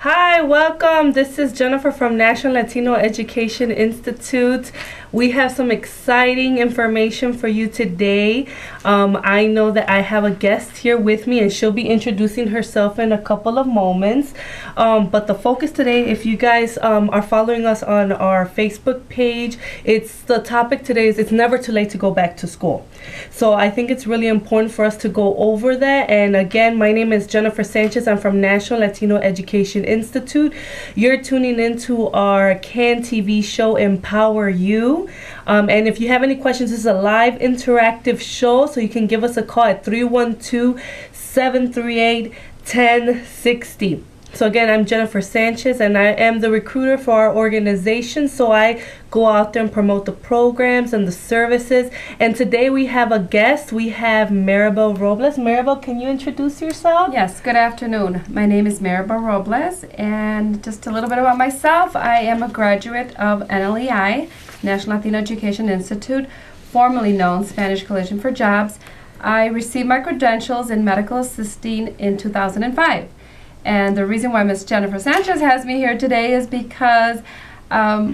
Hi, welcome. This is Jennifer from National Latino Education Institute. We have some exciting information for you today. I know that I have a guest here with me and she'll be introducing herself in a couple of moments. But the focus today, if you guys are following us on our Facebook page, the topic today is it's never too late to go back to school. So I think it's really important for us to go over that. And again, my name is Jennifer Sanchez. I'm from National Latino Education Institute. You're tuning into our CAN TV show, Empower You. And if you have any questions, this is a live interactive show, so you can give us a call at 312-738-1060. So again, I'm Jennifer Sanchez, and I am the recruiter for our organization. So I go out there and promote the programs and the services. And today we have a guest. We have Maribel Robles. Maribel, can you introduce yourself? Yes, good afternoon. My name is Maribel Robles, and just a little bit about myself. I am a graduate of NLEI, National Latino Education Institute, formerly known Spanish Coalition for Jobs. I received my credentials in medical assisting in 2005. And the reason why Ms. Jennifer Sanchez has me here today is because my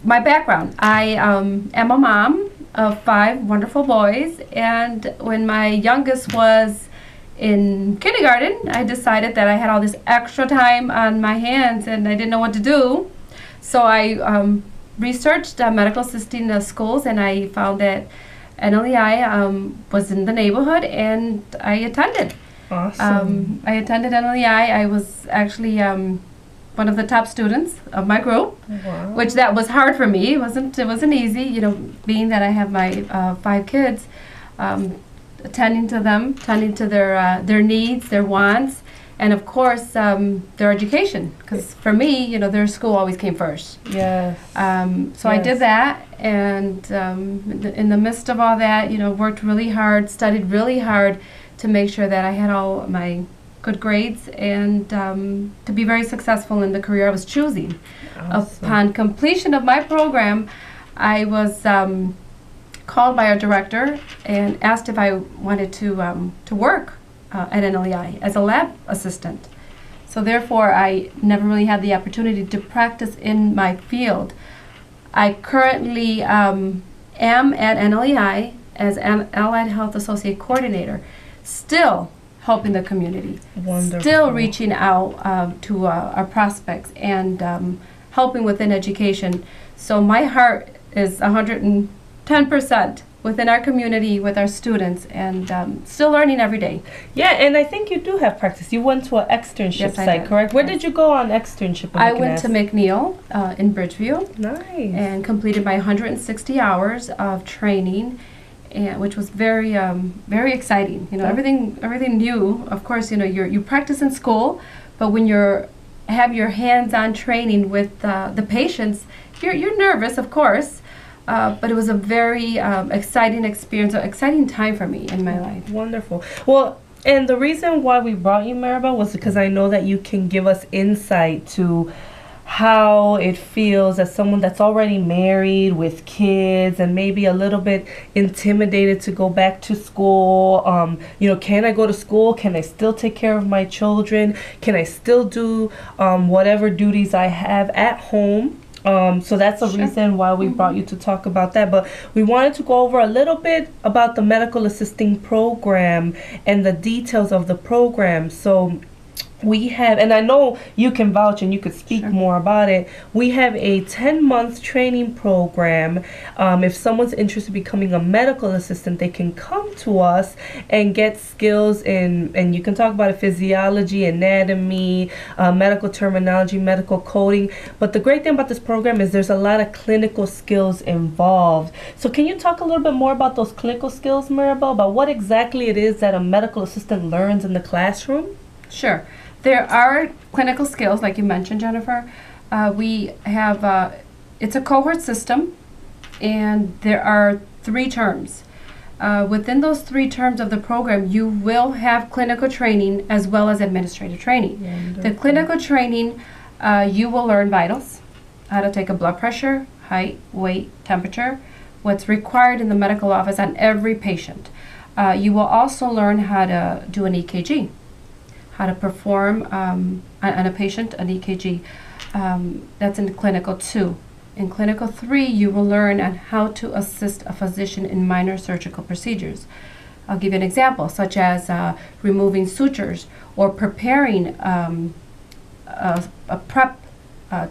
background. I am a mom of 5 wonderful boys, and when my youngest was in kindergarten, I decided that I had all this extra time on my hands and I didn't know what to do. So I researched medical assisting schools, and I found that NLEI was in the neighborhood, and I attended. Awesome. I attended NLEI. I was actually one of the top students of my group, Wow. which that was hard for me. It wasn't easy, being that I have my 5 kids, attending to them, tending to their needs, their wants, and of course their education. Because for me, their school always came first. Yes. So I did that, and in the midst of all that, worked really hard, studied really hard to make sure that I had all my good grades and to be very successful in the career I was choosing. Awesome. Upon completion of my program, I was called by our director and asked if I wanted to work at NLEI as a lab assistant. So therefore, I never really had the opportunity to practice in my field. I currently am at NLEI as an Allied Health Associate Coordinator, still helping the community, Wonderful. still reaching out to our prospects and helping within education. So my heart is 110% within our community with our students, and still learning every day. Yeah, and I think you do have practice. You went to an externship Yes, I site, did. correct? Where did you go on externship? if I can went ask? to McNeil in Bridgeview Nice. and completed my 160 hours of training, and which was very very exciting. Everything new. Of course, you practice in school, but when have your hands-on training with the patients, you're nervous, of course. But it was a very exciting experience, an exciting time for me in my life. Wonderful. Well, and the reason why we brought you, Maribel, was because I know that you can give us insight to how it feels as someone that's already married with kids and maybe a little bit intimidated to go back to school. Can I go to school? Can I still take care of my children? Can I still do whatever duties I have at home? So that's the reason why we brought you to talk about that. But we wanted to go over a little bit about the medical assisting program and the details of the program. So we have, and I know you can vouch and you could speak more about it. We have a 10-month training program. If someone's interested in becoming a medical assistant, they can come to us and get skills and you can talk about physiology, anatomy, medical terminology, medical coding. But the great thing about this program is there's a lot of clinical skills involved. So can you talk a little bit more about those clinical skills, Maribel, about what exactly it is that a medical assistant learns in the classroom? Sure. There are clinical skills, like you mentioned, Jennifer. We have, it's a cohort system, and there are 3 terms. Within those 3 terms of the program, you will have clinical training as well as administrative training. Wonderful. The clinical training, you will learn vitals, how to take a blood pressure, height, weight, temperature, what's required in the medical office on every patient. You will also learn how to do an EKG, how to perform on a patient an EKG. That's in clinical 2. In clinical 3, you will learn on how to assist a physician in minor surgical procedures. I'll give you an example, such as removing sutures or preparing a prep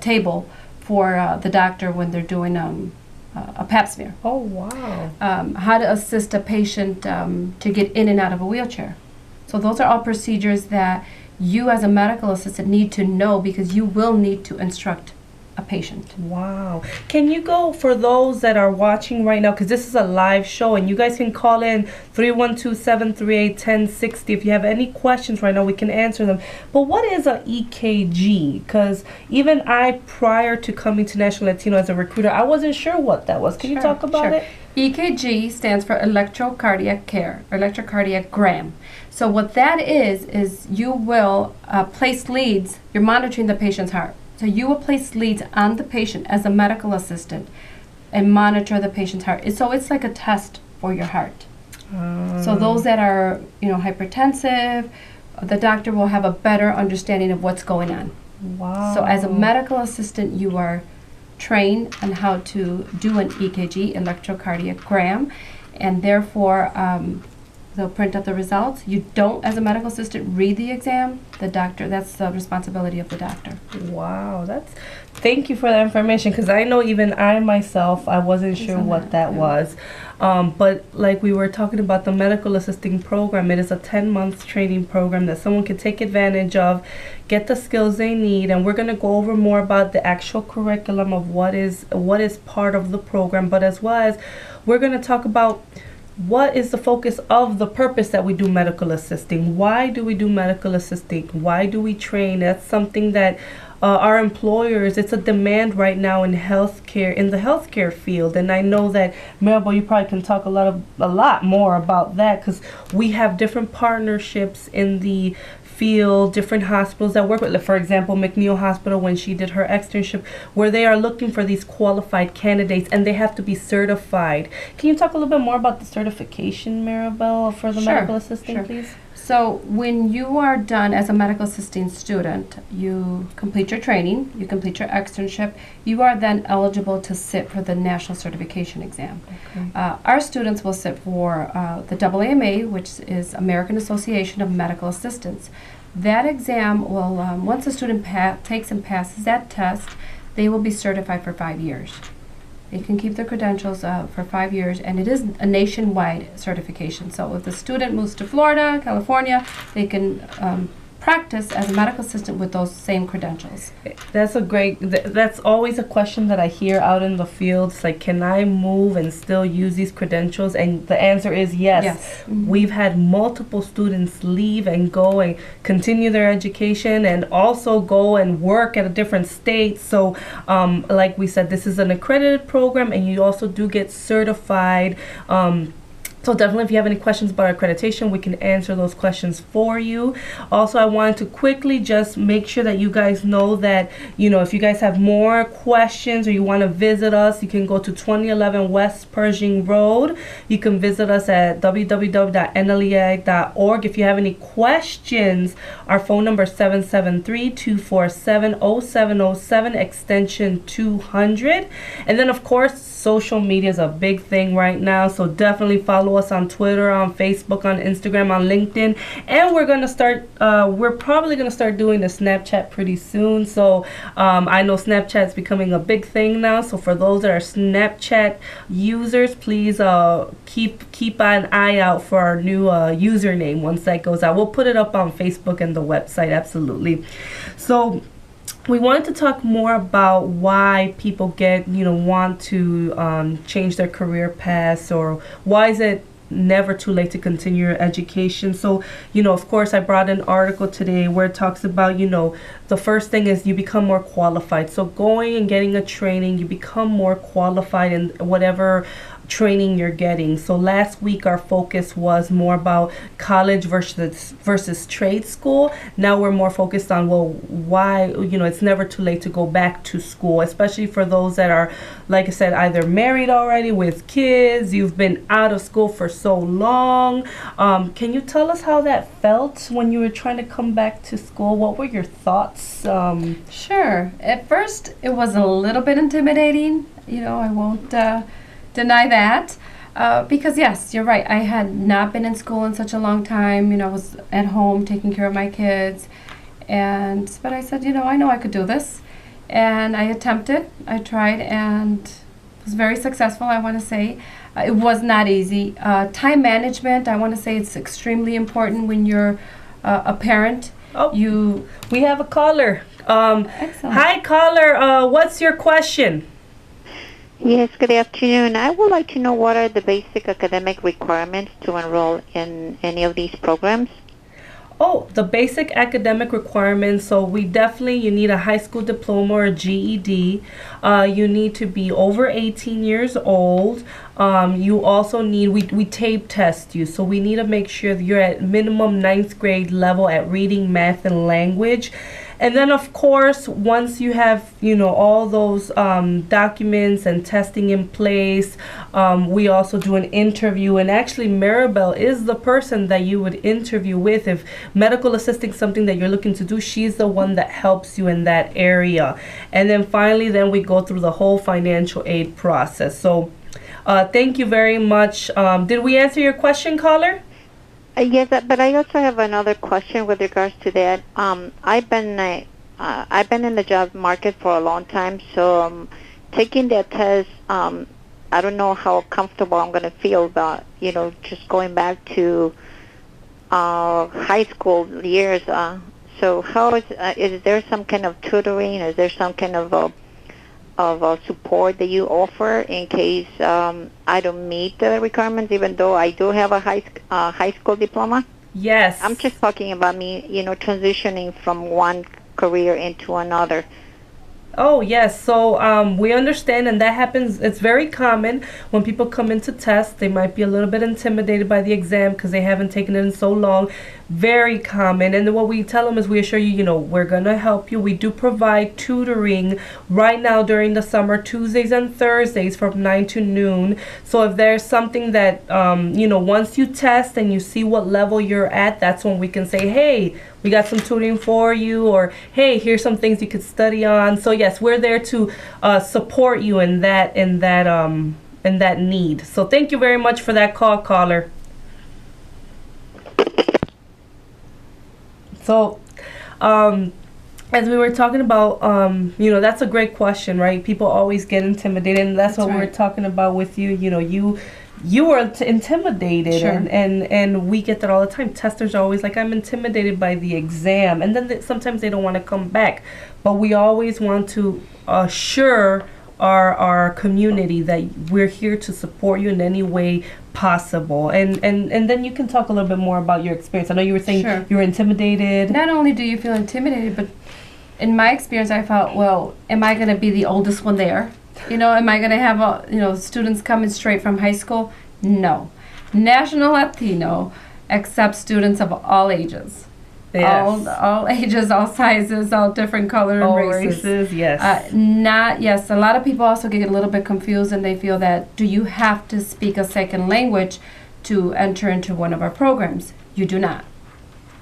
table for the doctor when they're doing a pap smear. Oh, wow. How to assist a patient to get in and out of a wheelchair. So those are all procedures that you as a medical assistant need to know, because you will need to instruct a patient. Wow. Can you go, for those that are watching right now, because this is a live show, and you guys can call in 312-738-1060. If you have any questions right now, we can answer them. But what is a EKG? Because even I, prior to coming to National Latino as a recruiter, I wasn't sure what that was. Can you talk about it? EKG stands for electrocardiac care, or electrocardiogram. So what that is you will place leads. You're monitoring the patient's heart. So you will place leads on the patient as a medical assistant and monitor the patient's heart. So it's like a test for your heart. So those that are, hypertensive, the doctor will have a better understanding of what's going on. Wow. So as a medical assistant, you are trained on how to do an EKG, electrocardiogram, and therefore they'll print out the results. You don't, as a medical assistant, read the exam. The doctor, that's the responsibility of the doctor. Wow, thank you for that information, because I know even I myself, I wasn't sure what that was. But like we were talking about the medical assisting program, it is a 10-month training program that someone can take advantage of, get the skills they need, and we're going to go over more about the actual curriculum of what is part of the program, but as well as we're going to talk about what is the focus of the purpose that we do medical assisting. Why do we do medical assisting? Why do we train? That's something that our employers, it's a demand right now in healthcare, in the healthcare field. And I know that, Maribel, you probably can talk a lot more about that, because we have different partnerships in the field, different hospitals that work with, for example, McNeil Hospital, when she did her externship, where they are looking for these qualified candidates and they have to be certified. Can you talk a little bit more about the certification, Maribel, for the medical assisting, please? So when you are done as a medical assisting student, you complete your training, you complete your externship, you are then eligible to sit for the national certification exam. Okay. Our students will sit for the AAMA, which is American Association of Medical Assistants. That exam will, once a student takes and passes that test, they will be certified for 5 years. They can keep their credentials for 5 years, and it is a nationwide certification. So if the student moves to Florida, California, they can practice as a medical assistant with those same credentials. That's that's always a question that I hear out in the field. It's like, can I move and still use these credentials? And the answer is yes. Mm-hmm. We've had multiple students leave and go and continue their education and also go and work at a different state. So like we said, this is an accredited program, and you also do get certified. So definitely, if you have any questions about accreditation, we can answer those questions for you. Also, I wanted to quickly just make sure that you guys know that, if you guys have more questions or you want to visit us, you can go to 2011 West Pershing Road. You can visit us at www.nlei.org. If you have any questions, our phone number is 773-247-0707, extension 200. And then, of course, social media is a big thing right now, so definitely follow us on Twitter, on Facebook, on Instagram, on LinkedIn, and we're probably gonna start doing the Snapchat pretty soon. So I know Snapchat's becoming a big thing now, so for those that are Snapchat users, please keep an eye out for our new username once that goes out. We'll put it up on Facebook and the website, absolutely. So we wanted to talk more about why people want to change their career paths, or why is it never too late to continue your education. So, of course, I brought an article today where it talks about, the first thing is you become more qualified. So going and getting a training, you become more qualified in whatever training you're getting. So last week our focus was more about college versus trade school. Now we're more focused on, well, why, it's never too late to go back to school, especially for those that are, like I said, either married already with kids, you've been out of school for so long. Can you tell us how that felt when you were trying to come back to school? What were your thoughts? Sure. At first, it was a little bit intimidating. I won't deny that. Because yes, you're right. I had not been in school in such a long time. I was at home taking care of my kids. But I said, I know I could do this. And I attempted. I tried and was very successful, I want to say. It was not easy. Time management, I want to say it's extremely important when you're a parent. We have a caller. Excellent. Hi, caller. What's your question? Yes, good afternoon. I would like to know what are the basic academic requirements to enroll in any of these programs? Oh, the basic academic requirements. So you need a high school diploma or GED. You need to be over 18 years old. You also need, we tape test you. So we need to make sure that you're at minimum 9th grade level at reading, math, and language. And then, of course, once you have, all those documents and testing in place, we also do an interview. And actually, Maribel is the person that you would interview with. If medical assisting is something that you're looking to do, she's the one that helps you in that area. And then finally, we go through the whole financial aid process. So thank you very much. Did we answer your question, caller? Yes, but I also have another question with regards to that. I've been in the job market for a long time, so taking that test, I don't know how comfortable I'm going to feel about, just going back to high school years. So how is there some kind of tutoring? Is there some kind of support that you offer in case I don't meet the requirements, even though I do have a high school diploma? Yes. I'm just talking about me, transitioning from one career into another. Oh, yes. So we understand, and that happens. It's very common when people come into test. They might be a little bit intimidated by the exam because they haven't taken it in so long. Very common. And then what we tell them is we assure you, we're going to help you. We do provide tutoring right now during the summer, Tuesdays and Thursdays from 9 to noon. So if there's something that, once you test and you see what level you're at, that's when we can say, hey, we got some tutoring for you, or hey, here's some things you could study on. So yes, we're there to support you in that need. So thank you very much for that call, caller. So, as we were talking about, that's a great question, right? People always get intimidated, and that's what right. we're talking about with you. You were intimidated, Sure. and we get that all the time. Testers are always like, I'm intimidated by the exam, and then sometimes they don't want to come back. But we always want to assure our community that we're here to support you in any way possible. And then you can talk a little bit more about your experience. I know you were saying Sure. you were intimidated. Not only do you feel intimidated, but in my experience, I felt, well, am I going to be the oldest one there? Am I going to have students coming straight from high school? No. National Latino accepts students of all ages. Yes. All ages, all sizes, all different colors and All races. Yes. A lot of people also get a little bit confused, and they feel that, do you have to speak a second language to enter into one of our programs? You do not.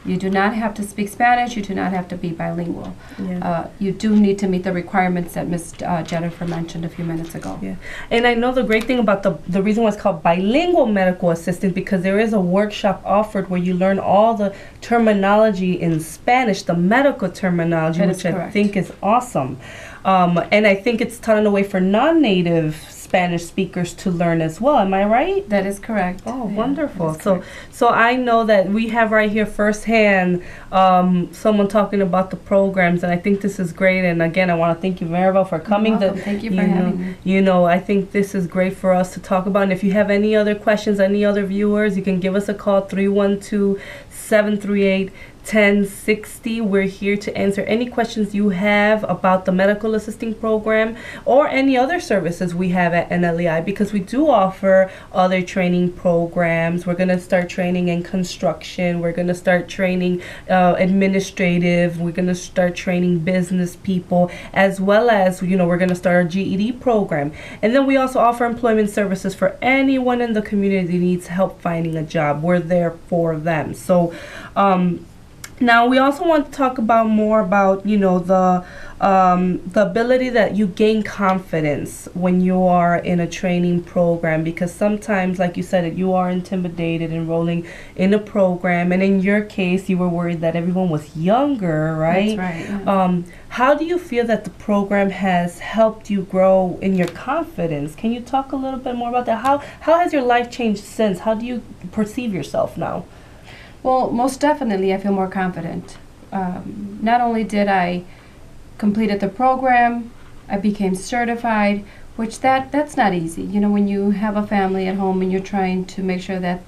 You do not have to speak Spanish. You do not have to be bilingual. Yeah. You do need to meet the requirements that Ms. Jennifer mentioned a few minutes ago. Yeah. And I know the great thing about the reason why it's called bilingual medical assistant, because there is a workshop offered where you learn all the terminology in Spanish, the medical terminology, That which is I correct. think is awesome. And I think it's taught in a way for non-native Spanish speakers to learn as well. Am I right? That is correct. Oh, Yeah, wonderful. that is So correct. so I know that we have right here firsthand someone talking about the programs, and I think this is great. And again, I want to thank you, Maribel, for coming. You're welcome. Thank you for having me. I think this is great for us to talk about. And if you have any other questions, any other viewers, you can give us a call, 312-738 1060. We're here to answer any questions you have about the medical assisting program or any other services we have at NLEI, because we do offer other training programs. We're going to start training in construction. We're going to start training administrative. We're going to start training business people, as well as, we're going to start our GED program. And then we also offer employment services for anyone in the community that needs help finding a job. We're there for them. So now we also want to talk about more about, the ability that you gain confidence when you are in a training program, because sometimes, like you said, you are intimidated enrolling in a program, and in your case you were worried that everyone was younger, right? That's right. Yeah. How do you feel that the program has helped you grow in your confidence? Can you talk a little bit more about that? How has your life changed since? How do you perceive yourself now? Well, most definitely, I feel more confident. Not only did I completed the program, I became certified, which that's not easy. When you have a family at home and you're trying to make sure that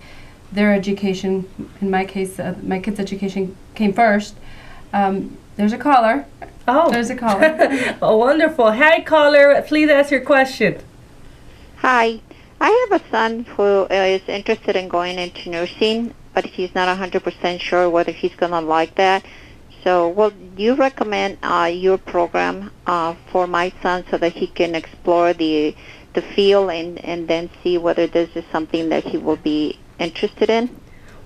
their education, in my case, my kids' education came first. There's a caller. Oh, there's a caller. Oh, wonderful. Hi, caller. Please ask your question. Hi. I have a son who is interested in going into nursing, but he's not 100% sure whether he's going to like that. So, will you recommend your program for my son so that he can explore the field and then see whether this is something that he will be interested in?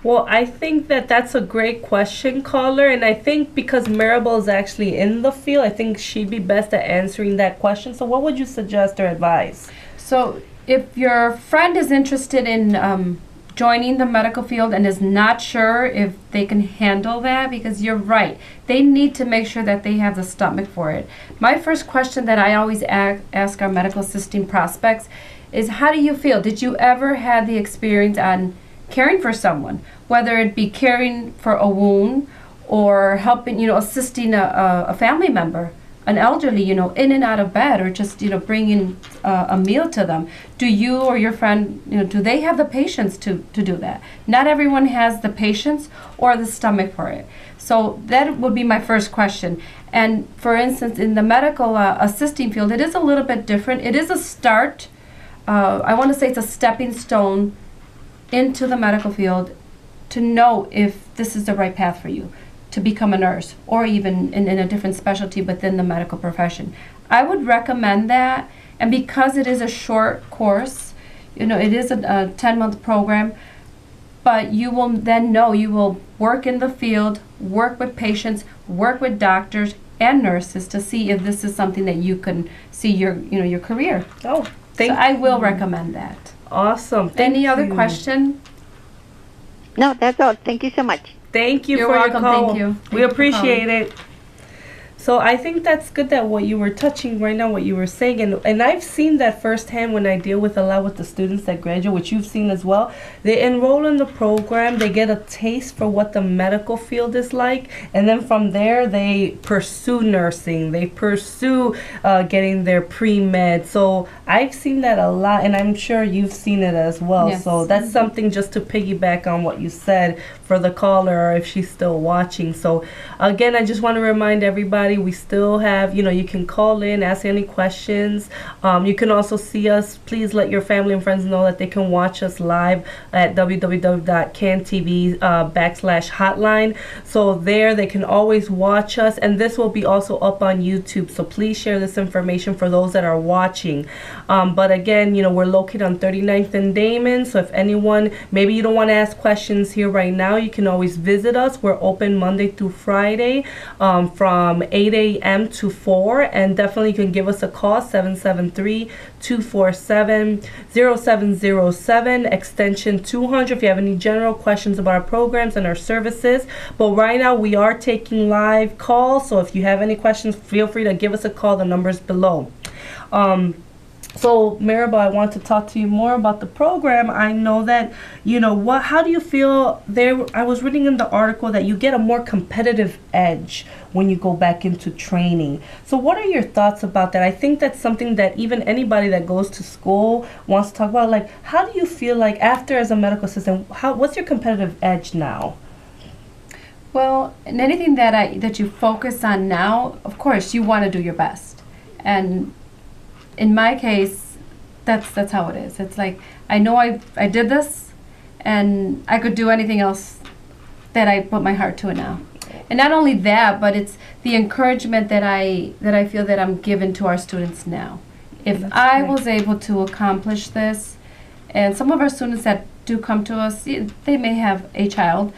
Well, I think that's a great question, caller, and I think because Maribel is actually in the field, I think she'd be best at answering that question. So what would you suggest or advise? So if your friend is interested in joining the medical field and is not sure if they can handle that, because you're right, they need to make sure that they have the stomach for it. My first question that I always ask our medical assisting prospects is, how do you feel? Did you ever have the experience on caring for someone, whether it be caring for a wound or helping, assisting a family member, an elderly, in and out of bed, or just, bringing a meal to them? Do you or your friend, do they have the patience to do that? Not everyone has the patience or the stomach for it. So that would be my first question. And for instance, in the medical assisting field, it is a little bit different. It is a start. I want to say it's a stepping stone into the medical field to know if this is the right path for you to become a nurse, or even in a different specialty within the medical profession. I would recommend that, and because it is a short course, it is a 10-month program, but you will then know you will work in the field, work with patients, work with doctors and nurses to see if this is something that you can see your career. Oh, I will recommend that. Awesome. Any other question? No, that's all. Thank you so much. Thank you You're for welcome. your call. Thank you. We appreciate it. So I think that's good that what you were touching right now, what you were saying, and I've seen that firsthand when I deal with a lot with the students that graduate, which you've seen as well. They enroll in the program, they get a taste for what the medical field is like, and then from there they pursue nursing, they pursue getting their pre-med. So I've seen that a lot, and I'm sure you've seen it as well. Yes. So that's something just to piggyback on what you said for the caller, or if she's still watching. So again, I just want to remind everybody, we still have, you can call in, ask any questions. You can also see us. Please let your family and friends know that they can watch us live at www.cantv /hotline. So there they can always watch us, and this will be also up on YouTube. So please share this information for those that are watching. But again, we're located on 39th and Damon. So if anyone, maybe you don't want to ask questions here right now, you can always visit us. We're open Monday through Friday from 8 a.m. to 4, and definitely you can give us a call, 773-247-0707, extension 200, if you have any general questions about our programs and our services. But right now we are taking live calls, so if you have any questions, feel free to give us a call. The number's below. So Maribel, I want to talk to you more about the program. I know that, how do you feel there? I was reading in the article that you get a more competitive edge when you go back into training. So what are your thoughts about that? I think that's something that even anybody that goes to school wants to talk about. Like, how do you feel like after as a medical assistant, what's your competitive edge now? Well, and anything that you focus on now, of course, you want to do your best. And in my case, that's how it is. It's like I know I did this, and I could do anything else that I put my heart to it now. And not only that, but it's the encouragement that I feel that I'm given to our students now. If That's I great. was able to accomplish this, and some of our students that do come to us, they may have a child.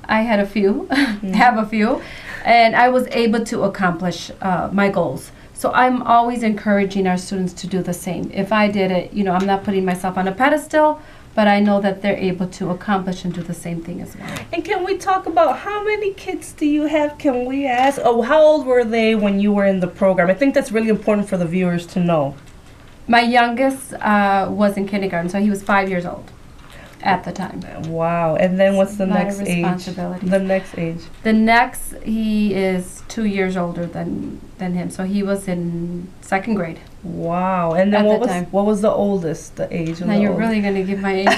I had a few, have a few, and I was able to accomplish my goals. So I'm always encouraging our students to do the same. If I did it, I'm not putting myself on a pedestal, but I know that they're able to accomplish and do the same thing as well. And can we talk about how many kids do you have? Can we ask? Oh, how old were they when you were in the program? I think that's really important for the viewers to know. My youngest was in kindergarten, so he was 5 years old at the time. Wow. And then what's the A lot of next age? responsibilities. The next age. The next, he is 2 years older than him, so he was in second grade. Wow. And then At the time. what was the oldest, the age of Now the you're oldest? really going to give my age.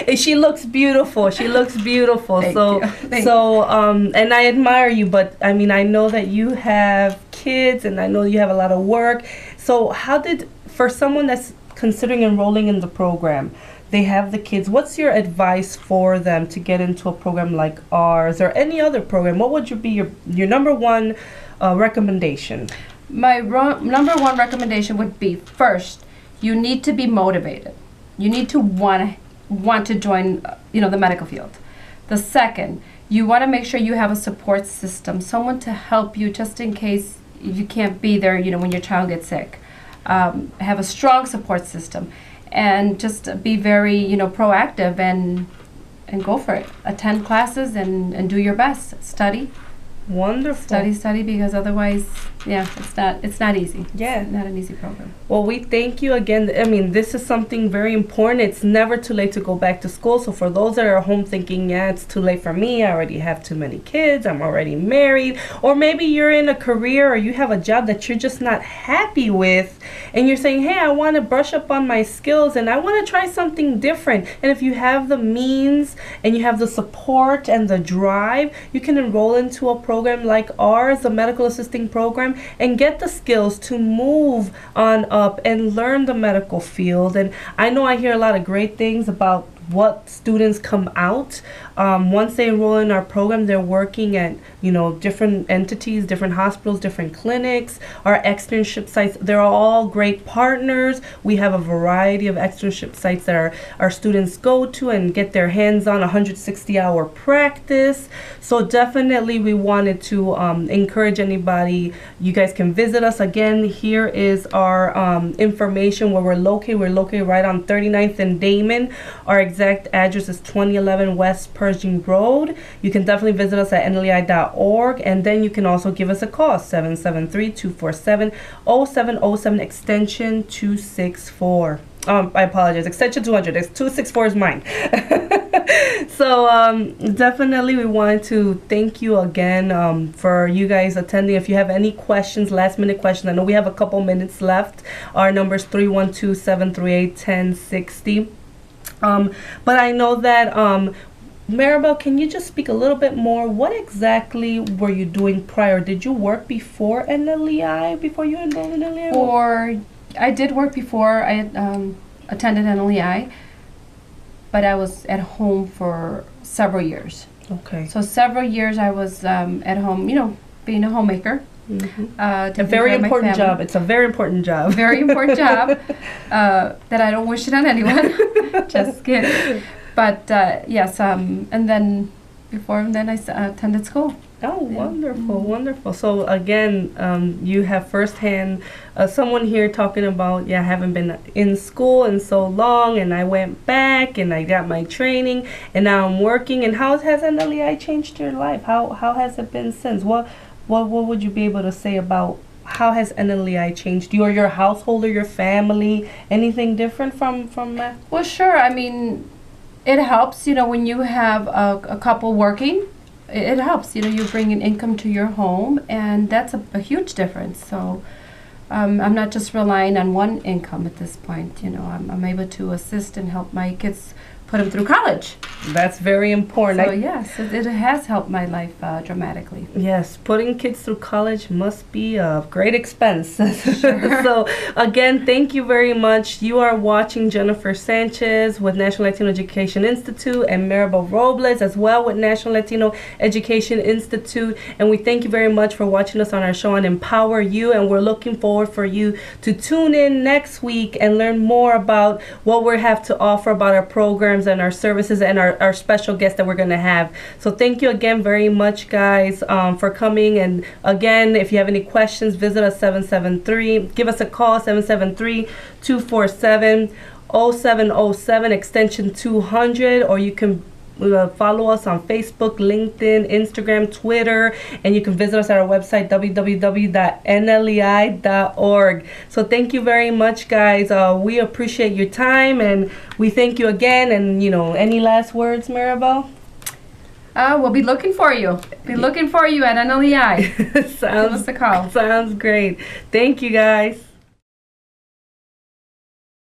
And she looks beautiful. She looks beautiful. Thank so you. Thank and I admire you, but I mean I know that you have kids and I know you have a lot of work. So for someone that's considering enrolling in the program, they have the kids, what's your advice for them to get into a program like ours or any other program? What would be your number one recommendation? My number one recommendation would be, first, you need to be motivated. You need to want to join, the medical field. The second, you want to make sure you have a support system, someone to help you just in case you can't be there, when your child gets sick. Have a strong support system, and just be very, proactive and go for it. Attend classes and do your best. Study. Wonderful. Study, because otherwise, it's not easy. Yeah. It's not an easy program. Well, we thank you again. I mean, this is something very important. It's never too late to go back to school. So for those that are home thinking, yeah, it's too late for me, I already have too many kids, I'm already married, or maybe you're in a career or you have a job that you're just not happy with, and you're saying, hey, I want to brush up on my skills and I want to try something different. And if you have the means and you have the support and the drive, you can enroll into a program like ours, the medical assisting program, and get the skills to move on up and learn the medical field. And I know I hear a lot of great things about what students come out. Once they enroll in our program, they're working at different entities, different hospitals, different clinics, our externship sites. They're all great partners. We have a variety of externship sites that our students go to and get their hands on 160-hour practice. So definitely we wanted to encourage anybody. You guys can visit us. Again, here is our information where we're located. We're located right on 39th and Damon. Our exact address is 2011 West Pershing Road. You can definitely visit us at nlei.org, and then you can also give us a call, 773-247-0707, extension 264. I apologize, extension 200. 264 is mine. So definitely we want to thank you again for you guys attending. If you have any questions, last minute questions, I know we have a couple minutes left. Our number is 312-738-1060. But I know that Maribel, can you just speak a little bit more? What exactly were you doing prior? Did you work before NLEI, before you enrolled in NLEI? I did work before I attended NLEI, but I was at home for several years. Okay. So several years I was at home, being a homemaker. Mm-hmm. A very important job. It's a very important job. Very important job that I don't wish it on anyone. Just kidding. But yes, and then I attended school. Oh, wonderful, wonderful. So again, you have firsthand someone here talking about, I haven't been in school in so long, and I went back and I got my training, and now I'm working. And how has NLEI changed your life? How has it been since? What would you be able to say about how has NLEI changed you or your household or your family? Anything different from that? Well, sure. I mean, it helps, when you have a couple working. It helps, you bring an income to your home, and that's a huge difference. So I'm not just relying on one income at this point. I'm able to assist and help my kids put them through college. That's very important. So yes, it has helped my life dramatically. Yes, putting kids through college must be a great expense. So again, thank you very much. You are watching Jennifer Sanchez with National Latino Education Institute and Maribel Robles as well with National Latino Education Institute. And we thank you very much for watching us on our show on Empower You. And we're looking forward for you to tune in next week and learn more about what we have to offer about our programs and our services and our special guests that we're going to have. So thank you again very much, guys, for coming. And again, if you have any questions, visit us 773. Give us a call, 773-247-0707, extension 200, or you can follow us on Facebook, LinkedIn, Instagram, Twitter, and you can visit us at our website, www.nlei.org. So thank you very much, guys. We appreciate your time, and we thank you again. And, any last words, Maribel? We'll be looking for you. Be looking for you at NLEI. Give us a call. Sounds great. Thank you, guys.